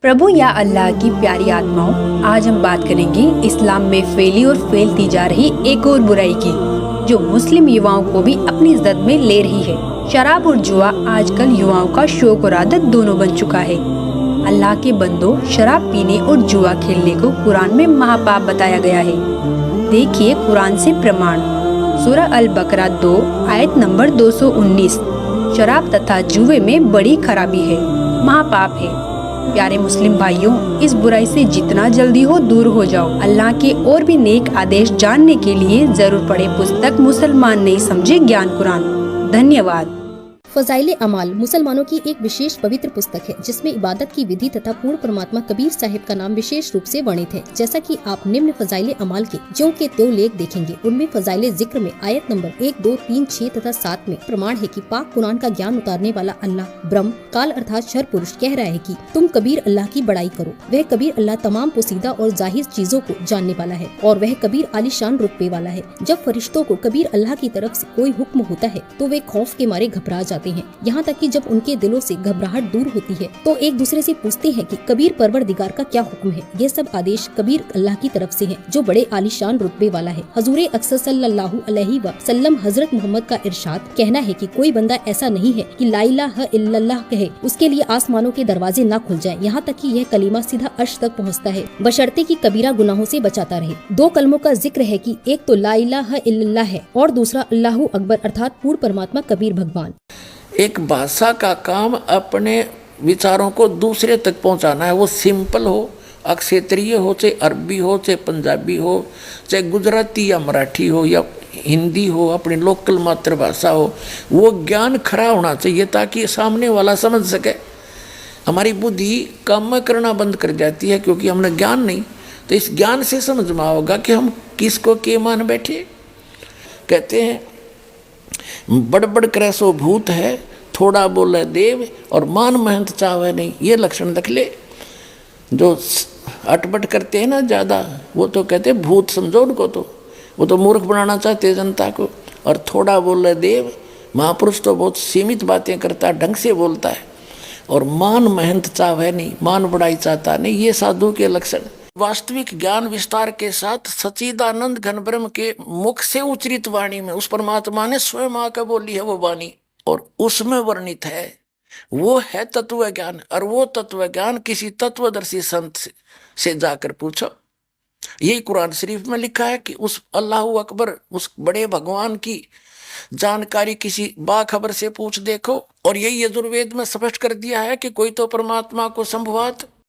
प्रभु या अल्लाह की प्यारी आत्माओं, आज हम बात करेंगे इस्लाम में फैली और फैलती जा रही एक और बुराई की, जो मुस्लिम युवाओं को भी अपनी जद में ले रही है। शराब और जुआ आजकल युवाओं का शौक और आदत दोनों बन चुका है। अल्लाह के बंदों, शराब पीने और जुआ खेलने को कुरान में महापाप बताया गया है। देखिए कुरान से प्रमाण। सूरह अल बकरा 2 आयत नंबर 219। शराब तथा जुए में बड़ी खराबी है, महापाप है। प्यारे मुस्लिम भाइयों, इस बुराई से जितना जल्दी हो दूर हो जाओ। अल्लाह के और भी नेक आदेश जानने के लिए जरूर पढ़े पुस्तक मुसलमान नहीं समझे ज्ञान कुरान। धन्यवाद। फजाइले अमाल मुसलमानों की एक विशेष पवित्र पुस्तक है, जिसमें इबादत की विधि तथा पूर्ण परमात्मा कबीर साहिब का नाम विशेष रूप से वर्णित है। जैसा कि आप निम्न फजाइले अमाल के ज्यों के त्यों लेख देखेंगे। उनमें फजाइले जिक्र में आयत नंबर 1, 2, 3, 6 तथा 7 में प्रमाण है कि पाक कुरान का ज्ञान उतारने वाला अल्लाह ब्रह्म काल अर्थात शर पुरुष कह रहा है कि तुम कबीर अल्लाह की बड़ाई करो। वह कबीर अल्लाह तमाम पोसीदा और जाहिर चीजों को जानने वाला है और वह कबीर आलिशान रुतबे वाला है। जब फरिश्तों को कबीर अल्लाह की तरफ से कोई हुक्म होता है तो वे खौफ के मारे घबरा जाते हैं। यहाँ तक कि जब उनके दिलों से घबराहट दूर होती है तो एक दूसरे से पूछते हैं कि कबीर परवरदिगार का क्या हुक्म है। ये सब आदेश कबीर अल्लाह की तरफ से हैं, जो बड़े आलिशान रुतबे वाला है। हजूर अक्सर सल्लल्लाहु अलैहि वसल्लम हजरत मोहम्मद का इरशाद कहना है कि कोई बंदा ऐसा नहीं है कि ला इलाहा इल्लल्लाह कहे उसके लिए आसमानों के दरवाजे न खुल जाए, यहाँ तक कि यह कलीमा सीधा अर्श तक पहुँचता है, बशर्ते कि कबीरा गुनाहों से बचाता रहे। 2 कलमों का जिक्र है कि एक तो ला इलाहा इल्लल्लाह है और दूसरा अल्लाहु अकबर अर्थात पूर्ण परमात्मा कबीर भगवान। एक भाषा का काम अपने विचारों को दूसरे तक पहुंचाना है। वो सिंपल हो, क्षेत्रीय हो, चाहे अरबी हो, चाहे पंजाबी हो, चाहे गुजराती या मराठी हो या हिंदी हो, अपनी लोकल मातृभाषा हो, वो ज्ञान खरा होना चाहिए ताकि सामने वाला समझ सके। हमारी बुद्धि काम करना बंद कर जाती है क्योंकि हमने ज्ञान नहीं। तो इस ज्ञान से समझ में होगा कि हम किसको के मान बैठे। कहते हैं बड़बड़ करे सो भूत है, थोड़ा बोले देव और मान महंत चावे नहीं। ये लक्षण रख ले। जो अटपट करते हैं ना ज़्यादा, वो तो कहते हैं भूत समझो उनको, तो वो तो मूर्ख बनाना चाहते हैं जनता को। और थोड़ा बोले देव, महापुरुष तो बहुत सीमित बातें करता है, ढंग से बोलता है। और मान महंत चावे नहीं, मान बड़ाई चाहता नहीं। ये साधु के लक्षण। वास्तविक ज्ञान विस्तार के साथ सच्चिदानंद घन ब्रह्म के मुख से उच्चरित वाणी में उस परमात्मा ने स्वयं आकर बोली है वो वाणी, और उसमें वर्णित है वो है तत्व ज्ञान। और वो तत्व ज्ञान किसी तत्वदर्शी संत से जाकर पूछो। यही कुरान शरीफ में लिखा है कि उस अल्लाह अकबर, उस बड़े भगवान की जानकारी किसी बाखबर से पूछ देखो। और यही यजुर्वेद में स्पष्ट कर दिया है कि कोई तो परमात्मा को संभवात